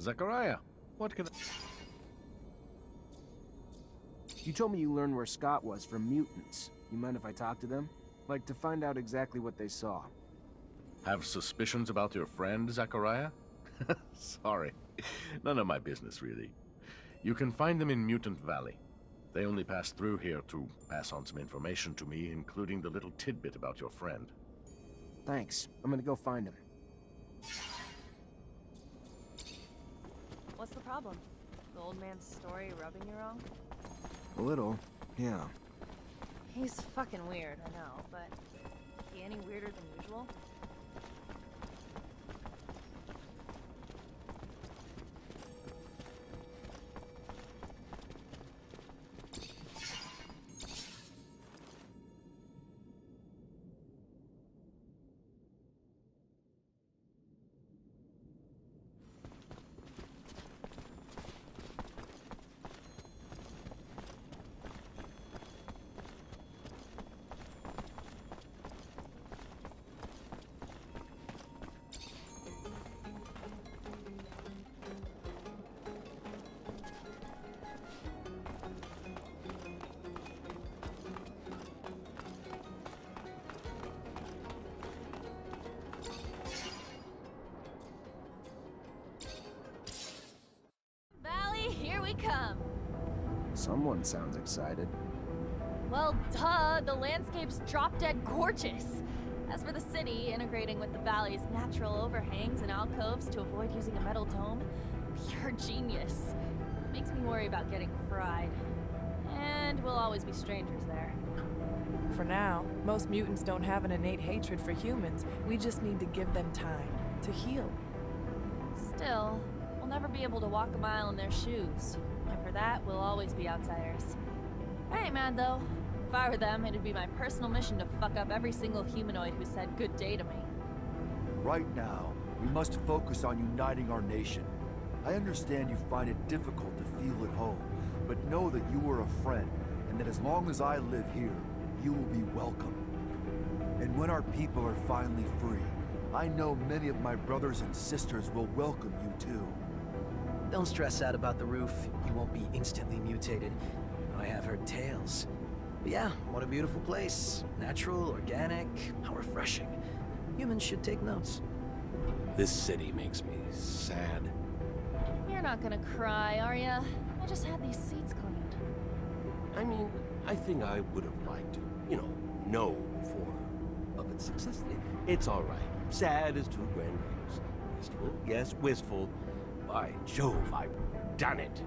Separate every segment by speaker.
Speaker 1: Zachariah, what can
Speaker 2: You told me you learned where Scott was from mutants. You mind if I talk to them? Like to find out exactly what they saw.
Speaker 1: have suspicions about your friend, Zachariah? Sorry. None of my business, really. You can find them in Mutant Valley. They only passed through here to pass on some information to me, including the little tidbit about your friend.
Speaker 2: Thanks. I'm gonna go find him.
Speaker 3: What's the problem? The old man's story rubbing you wrong?
Speaker 2: A little, yeah.
Speaker 3: He's fucking weird, I know, but is he any weirder than usual? Here we come.
Speaker 2: Someone sounds excited.
Speaker 3: Well, duh, the landscape's drop-dead gorgeous. As for the city, integrating with the valley's natural overhangs and alcoves to avoid using a metal dome, pure genius. Makes me worry about getting fried. And we'll always be strangers there.
Speaker 4: For now, most mutants don't have an innate hatred for humans. We just need to give them time to heal.
Speaker 3: Still, we'll never be able to walk a mile in their shoes. And for that, we'll always be outsiders. I ain't mad though. If I were them, it'd be my personal mission to fuck up every single humanoid who said good day to me.
Speaker 5: Right now, we must focus on uniting our nation. I understand you find it difficult to feel at home, but know that you are a friend, and that as long as I live here, you will be welcome. And when our people are finally free, I know many of my brothers and sisters will welcome you too.
Speaker 6: Don't stress out about the roof. You won't be instantly mutated. I have heard tales. But yeah, what a beautiful place. Natural, organic, how refreshing. Humans should take notes.
Speaker 7: This city makes me sad.
Speaker 3: You're not gonna cry, are ya? I just had these seats cleaned.
Speaker 7: I mean, I think I would have liked to, know before of its success. It's all right. Sad is too grand to use. Wistful, yes, wistful. By Jove, I've done it.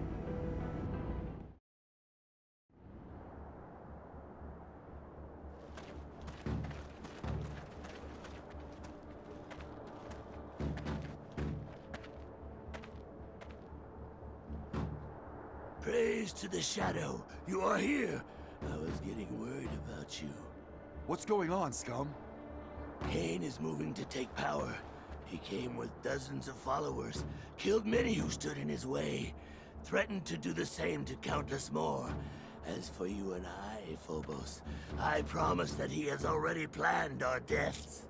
Speaker 8: Praise to the Shadow. You are here. I was getting worried about you.
Speaker 5: What's going on, scum?
Speaker 8: Kane is moving to take power. He came with dozens of followers, killed many who stood in his way, threatened to do the same to countless more. As for you and I, Phobos, I promise that he has already planned our deaths.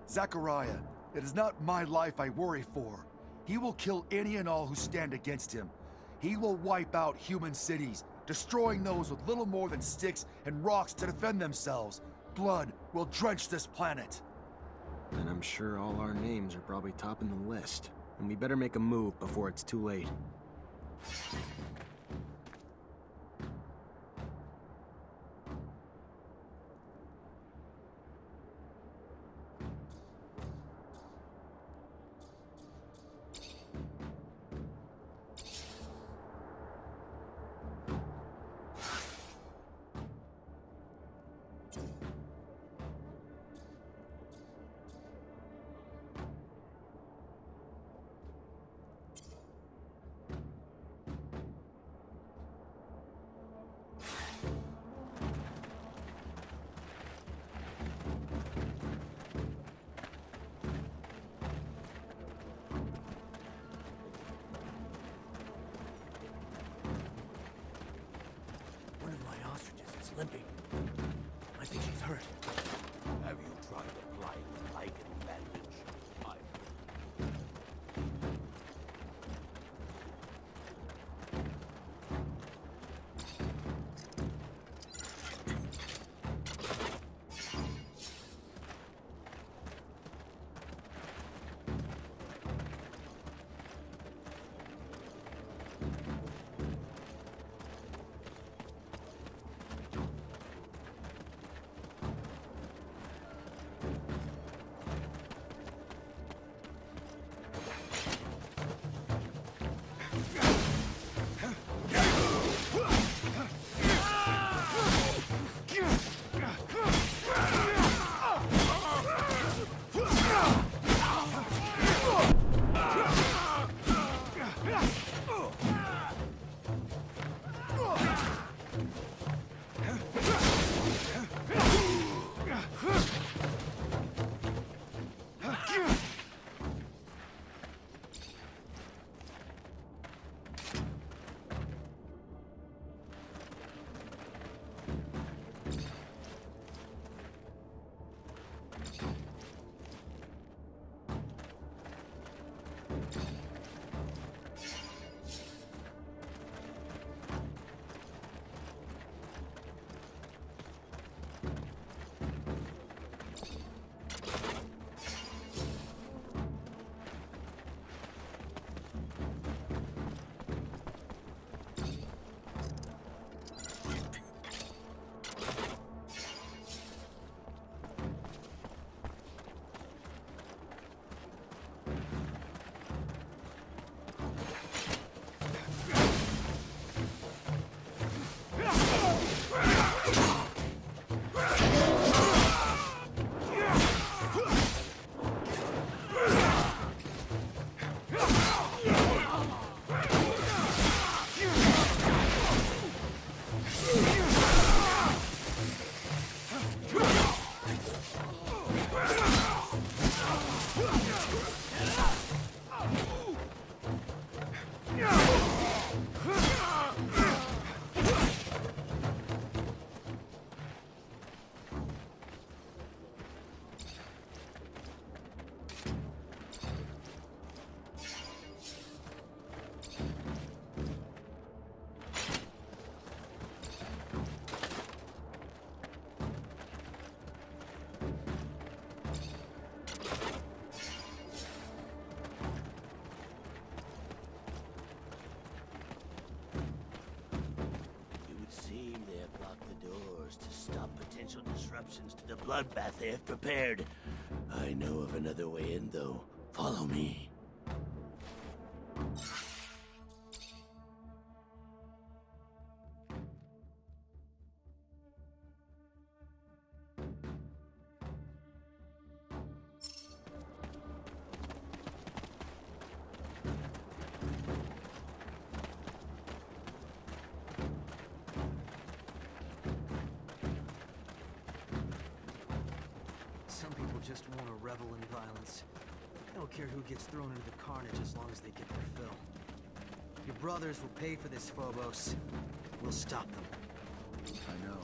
Speaker 5: Zachariah, it is not my life I worry for. He will kill any and all who stand against him. He will wipe out human cities, destroying those with little more than sticks and rocks to defend themselves. Blood will drench this planet.
Speaker 2: And I'm sure all our names are probably topping the list. And we better make a move before it's too late.
Speaker 8: One of my ostriches is limping. I think she's hurt.
Speaker 7: Have you tried applying the lichen bandage?
Speaker 8: bloodbath they have prepared. I know of another way in, though. Follow me.
Speaker 6: Some people just want to revel in violence. They don't care who gets thrown into the carnage as long as they get their fill. Your brothers will pay for this, Phobos. We'll stop them.
Speaker 5: I know.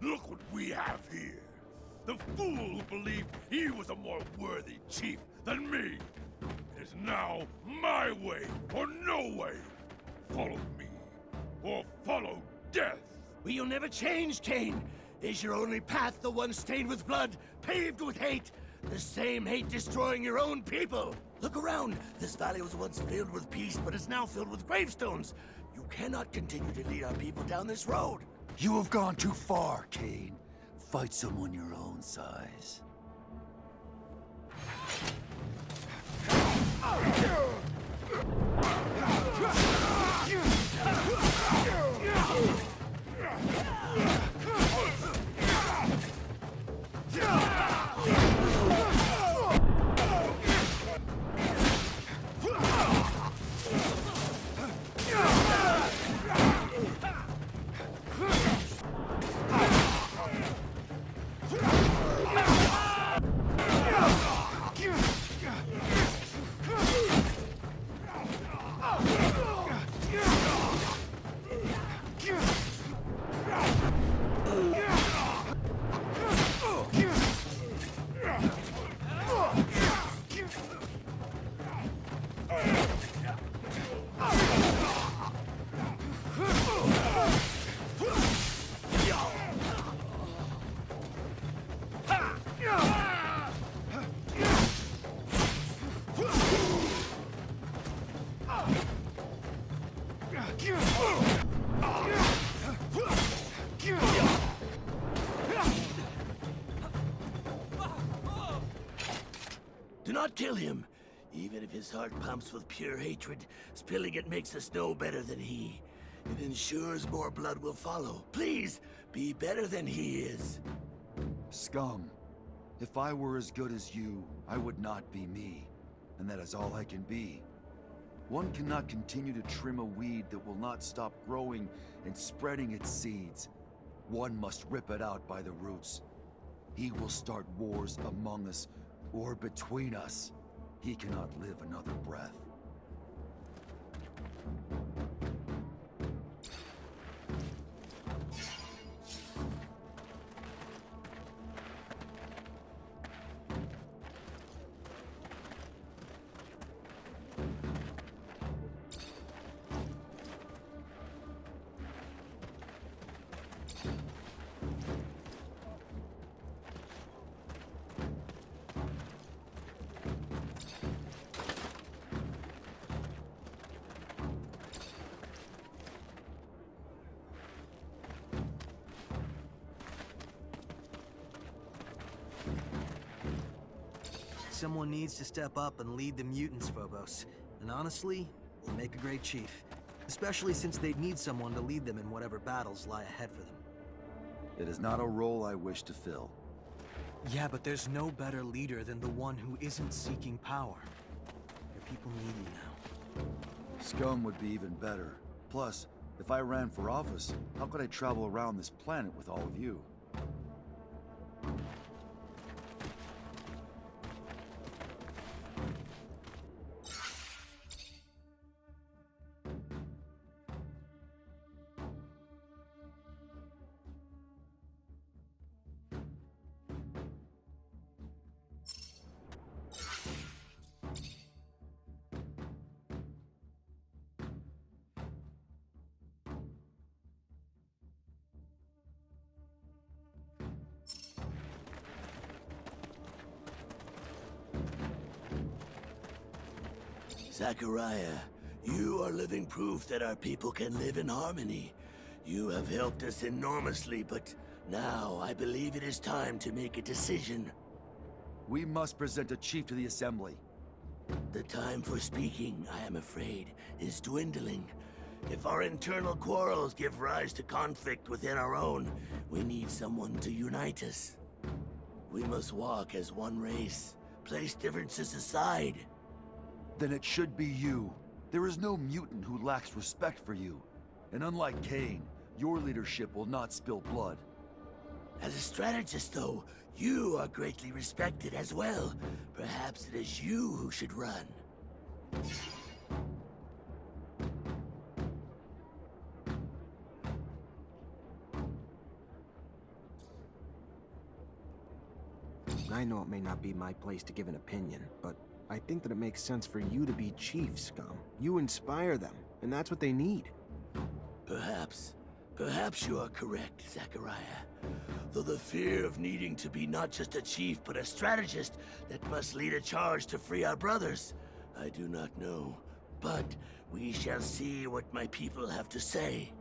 Speaker 9: Look what we have here. The fool who believed he was a more worthy chief than me. It is now my way or no way. Follow me, or follow death.
Speaker 8: Will you never change, Cain? Is your only path the one stained with blood, paved with hate? The same hate destroying your own people? Look around. This valley was once filled with peace, but is now filled with gravestones. You cannot continue to lead our people down this road.
Speaker 5: You have gone too far, Cain. Fight someone your own size.
Speaker 8: Do not kill him. Even if his heart pumps with pure hatred, spilling it makes us no better than he. It ensures more blood will follow. Please, be better than he is.
Speaker 5: Scum. If I were as good as you, I would not be me. And that is all I can be. One cannot continue to trim a weed that will not stop growing and spreading its seeds. One must rip it out by the roots. He will start wars among us, or between us. He cannot live another breath.
Speaker 6: Someone needs to step up and lead the mutants, Phobos. And honestly, you'll make a great chief. Especially since they'd need someone to lead them in whatever battles lie ahead for them.
Speaker 5: It is not a role I wish to fill.
Speaker 6: Yeah, but there's no better leader than the one who isn't seeking power. Your people need you now.
Speaker 5: Scum would be even better. Plus, if I ran for office, how could I travel around this planet with all of you?
Speaker 8: Zachariah, you are living proof that our people can live in harmony. You have helped us enormously, but now I believe it is time to make a decision.
Speaker 5: We must present a chief to the Assembly.
Speaker 8: The time for speaking, I am afraid, is dwindling. If our internal quarrels give rise to conflict within our own, we need someone to unite us. We must walk as one race, place differences aside.
Speaker 5: Then it should be you. There is no mutant who lacks respect for you. And unlike Cain, your leadership will not spill blood.
Speaker 8: As a strategist, though, you are greatly respected as well. Perhaps it is you who should run.
Speaker 2: I know it may not be my place to give an opinion, but I think that it makes sense for you to be chief, Scum. You inspire them, and that's what they need.
Speaker 8: Perhaps you are correct, Zachariah. Though the fear of needing to be not just a chief, but a strategist that must lead a charge to free our brothers, I do not know. But we shall see what my people have to say.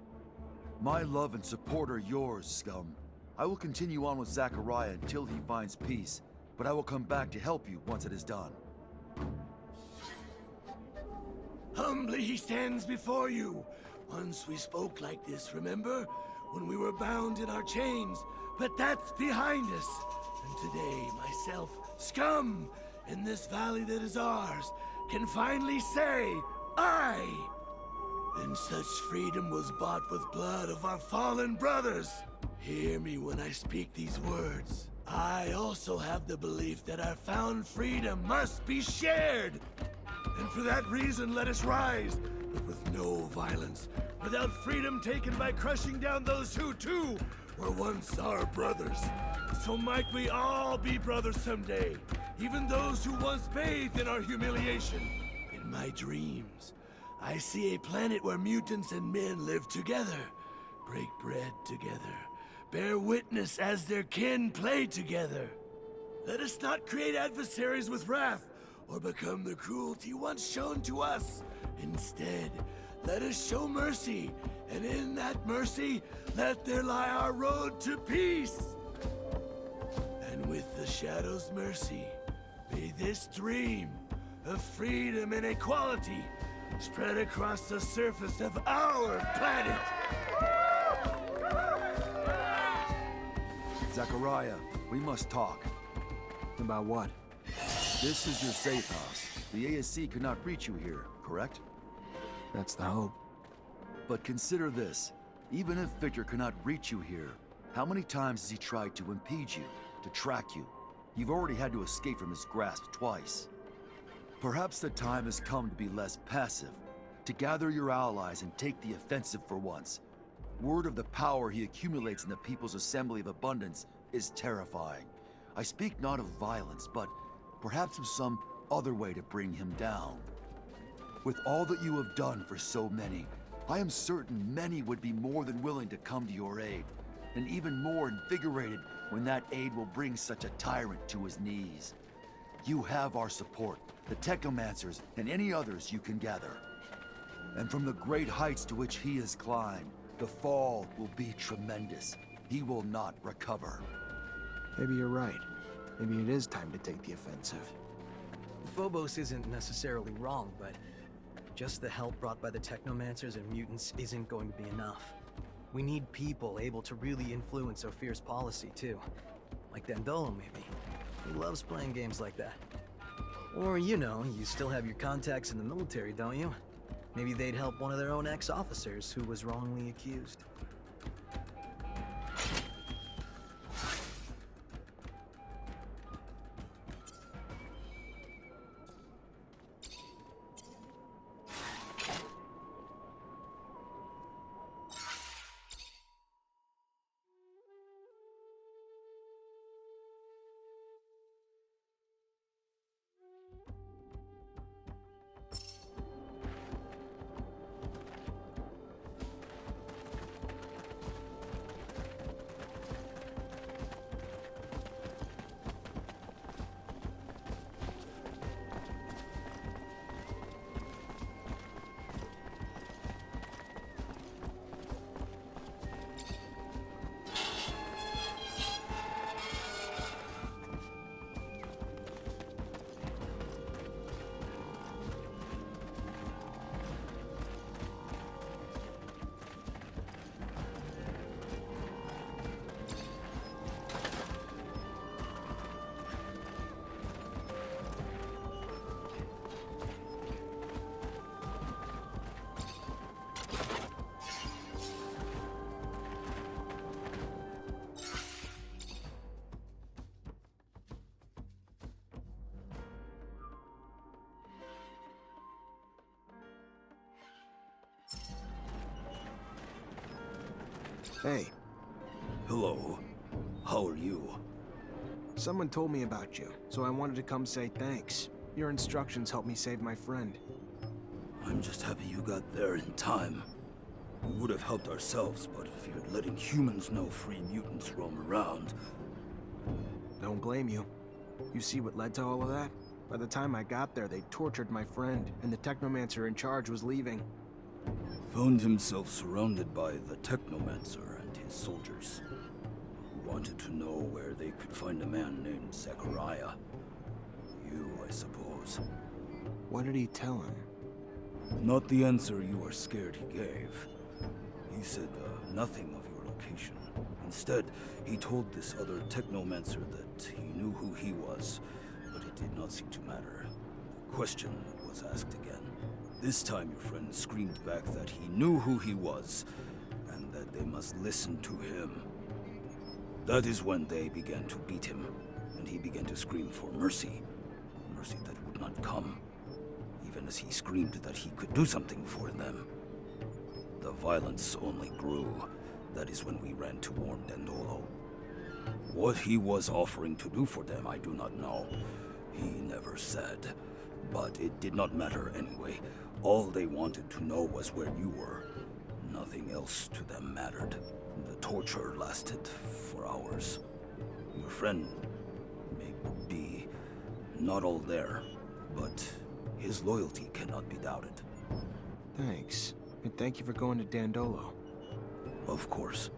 Speaker 5: My love and support are yours, Scum. I will continue on with Zachariah until he finds peace, but I will come back to help you once it is done.
Speaker 8: Humbly he stands before you. Once we spoke like this, remember? When we were bound in our chains. But that's behind us. And today, myself, Scum, in this valley that is ours, can finally say, I! And such freedom was bought with blood of our fallen brothers. Hear me when I speak these words. I also have the belief that our found freedom must be shared. And for that reason, let us rise, but with no violence, without freedom taken by crushing down those who, too, were once our brothers. So might we all be brothers someday, even those who once bathed in our humiliation. In my dreams, I see a planet where mutants and men live together, break bread together, bear witness as their kin play together. Let us not create adversaries with wrath, or become the cruelty once shown to us. Instead, let us show mercy, and in that mercy, let there lie our road to peace. And with the Shadow's mercy, may this dream of freedom and equality spread across the surface of our planet.
Speaker 5: Zachariah, we must talk.
Speaker 2: About what?
Speaker 5: This is your safe house. The ASC could not reach you here, correct?
Speaker 2: That's the hope.
Speaker 5: But consider this. Even if Victor cannot reach you here, how many times has he tried to impede you, to track you? You've already had to escape from his grasp twice. Perhaps the time has come to be less passive, to gather your allies and take the offensive for once. Word of the power he accumulates in the People's Assembly of Abundance is terrifying. I speak not of violence, but perhaps of some other way to bring him down. With all that you have done for so many, I am certain many would be more than willing to come to your aid, and even more invigorated when that aid will bring such a tyrant to his knees. You have our support, the Technomancers, and any others you can gather. And from the great heights to which he has climbed, the fall will be tremendous. He will not recover.
Speaker 2: Maybe you're right. Maybe it is time to take the offensive.
Speaker 6: Phobos isn't necessarily wrong, but just the help brought by the Technomancers and mutants isn't going to be enough. We need people able to really influence Ophir's policy, too. Like Dandolo, maybe. He loves playing games like that. Or, you know, you still have your contacts in the military, don't you? Maybe they'd help one of their own ex-officers who was wrongly accused.
Speaker 2: Hey,
Speaker 5: Hello. How are you?
Speaker 2: someone told me about you, so I wanted to come say thanks. Your instructions helped me save my friend.
Speaker 5: I'm just happy you got there in time. We would have helped ourselves, but feared letting humans know free mutants roam around.
Speaker 2: Don't blame you. You see what led to all of that? By the time I got there, they tortured my friend, and the Technomancer in charge was leaving.
Speaker 5: Found himself surrounded by the Technomancer and his soldiers, who wanted to know where they could find a man named Zachariah. You, I suppose.
Speaker 2: What did he tell him?
Speaker 5: Not the answer you were scared he gave. He said nothing of your location. Instead, he told this other Technomancer that he knew who he was, but it did not seem to matter. The question was asked again. This time your friend screamed back that he knew who he was, and that they must listen to him. That is when they began to beat him, and he began to scream for mercy. Mercy that would not come, even as he screamed that he could do something for them. The violence only grew. That is when we ran to warn Dandolo. What he was offering to do for them, I do not know. He never said. But it did not matter anyway. All they wanted to know was where you were. Nothing else to them mattered. The torture lasted for hours. Your friend may be not all there, but his loyalty cannot be doubted.
Speaker 2: Thanks. And thank you for going to Dandolo.
Speaker 5: Of course.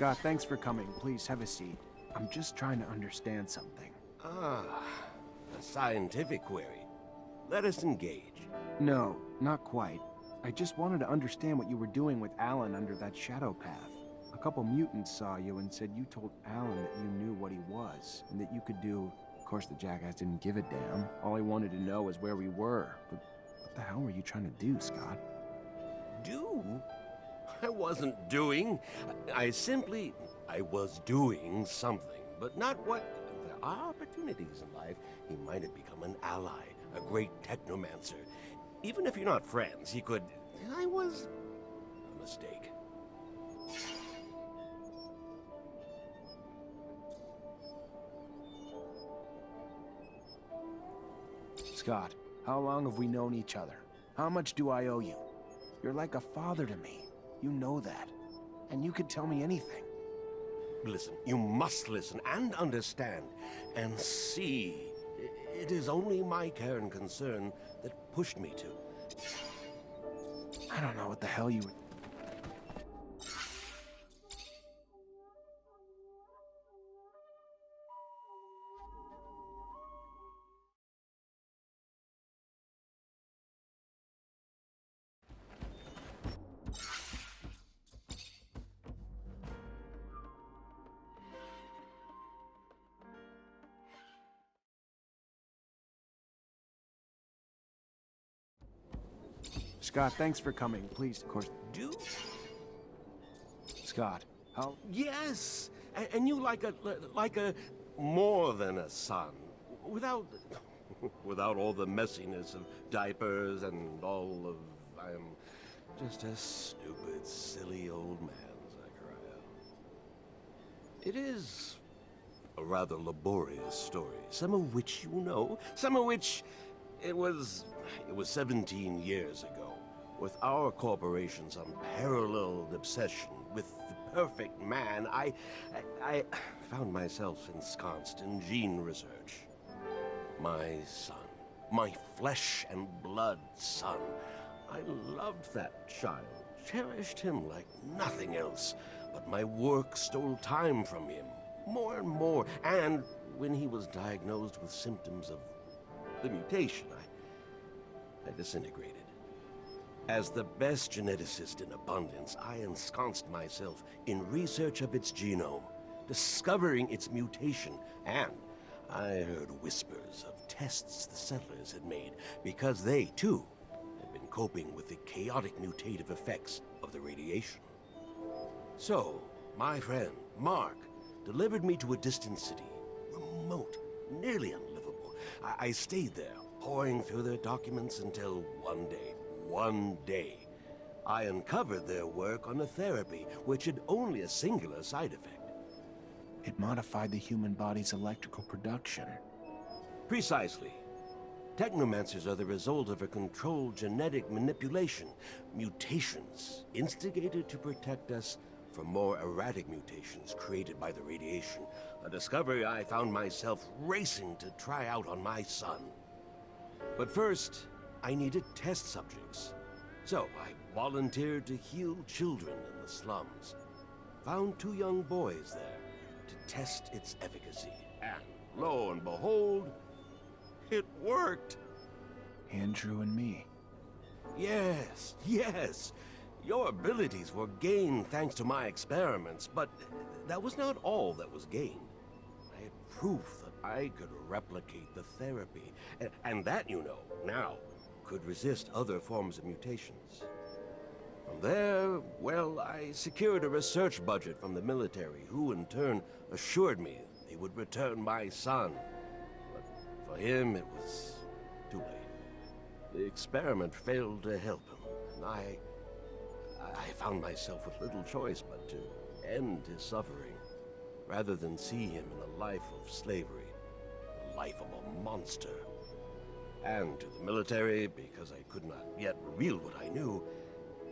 Speaker 2: Scott, thanks for coming. Please have a seat. I'm just trying to understand something.
Speaker 7: Ah, a scientific query. Let us engage.
Speaker 2: No, not quite. I just wanted to understand what you were doing with Alan under that shadow path. A couple mutants saw you and said you told Alan that you knew what he was, and that you could do... Of course, the jackass didn't give a damn. All he wanted to know was where we were. But what the hell were you trying to do, Scott?
Speaker 7: Do? I wasn't doing. I was doing something, but not what... There are opportunities in life. He might have become an ally, a great Technomancer. Even if you're not friends, he could... I was... a mistake.
Speaker 2: Scott, how long have we known each other? How much do I owe you? You're like a father to me. You know that. And you could tell me anything.
Speaker 7: Listen, you must listen and understand and see. It is only my care and concern that pushed me to.
Speaker 2: I don't know what the hell you were... Scott, thanks for coming. Please, of course...
Speaker 7: Do?
Speaker 2: Scott, how...
Speaker 7: Yes! And you like a more than a son. Without... without all the messiness of diapers and all of... I am just a stupid, silly old man, Zachariah. It is a rather laborious story, some of which you know, some of which... It was 17 years ago, with our corporation's unparalleled obsession with the perfect man, I found myself ensconced in gene research. My son, my flesh and blood son. I loved that child, cherished him like nothing else, but my work stole time from him, more and more, and when he was diagnosed with symptoms of the mutation, I disintegrated. As the best geneticist in abundance, I ensconced myself in research of its genome, discovering its mutation, and I heard whispers of tests the settlers had made because they, too, had been coping with the chaotic mutative effects of the radiation. So, my friend, Mark, delivered me to a distant city, remote, nearly unlivable. I stayed there, poring through their documents until one day, I uncovered their work on a therapy which had only a singular side effect.
Speaker 2: It modified the human body's electrical production.
Speaker 7: Precisely. Technomancers are the result of a controlled genetic manipulation, mutations instigated to protect us from more erratic mutations created by the radiation, a discovery I found myself racing to try out on my son. But first, I needed test subjects. So I volunteered to heal children in the slums. Found 2 young boys there to test its efficacy. And lo and behold, it worked.
Speaker 2: Andrew and me.
Speaker 7: Yes, yes. Your abilities were gained thanks to my experiments, but that was not all that was gained. I had proof that I could replicate the therapy, and that, you know, now, could resist other forms of mutations. From there, well, I secured a research budget from the military, who in turn assured me they would return my son. But for him, it was too late. The experiment failed to help him, and I found myself with little choice but to end his suffering, rather than see him in a life of slavery, the life of a monster. And to the military, because I could not yet reveal what I knew,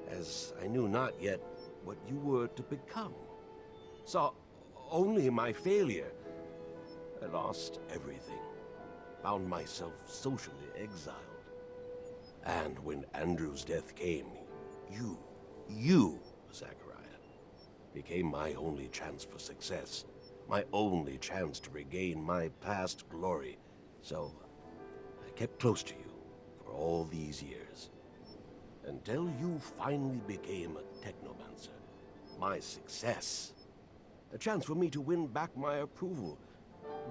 Speaker 7: as I knew not yet what you were to become. Saw only my failure. I lost everything, found myself socially exiled. And when Andrew's death came, you, Zachariah, became my only chance for success. My only chance to regain my past glory. So, I kept close to you for all these years. Until you finally became a Technomancer. My success. A chance for me to win back my approval.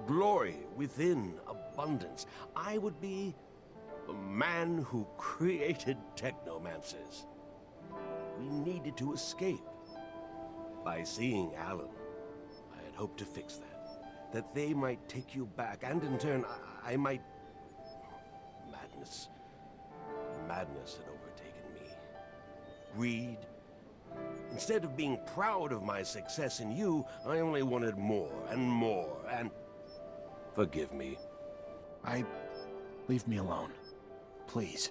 Speaker 7: Glory within abundance. I would be the man who created Technomancers. We needed to escape. By seeing Alan, I had hoped to fix that. That they might take you back, and in turn, I might... Madness. Madness had overtaken me. Greed. Instead of being proud of my success in you, I only wanted more and more, and... Forgive me.
Speaker 2: Leave me alone. Please.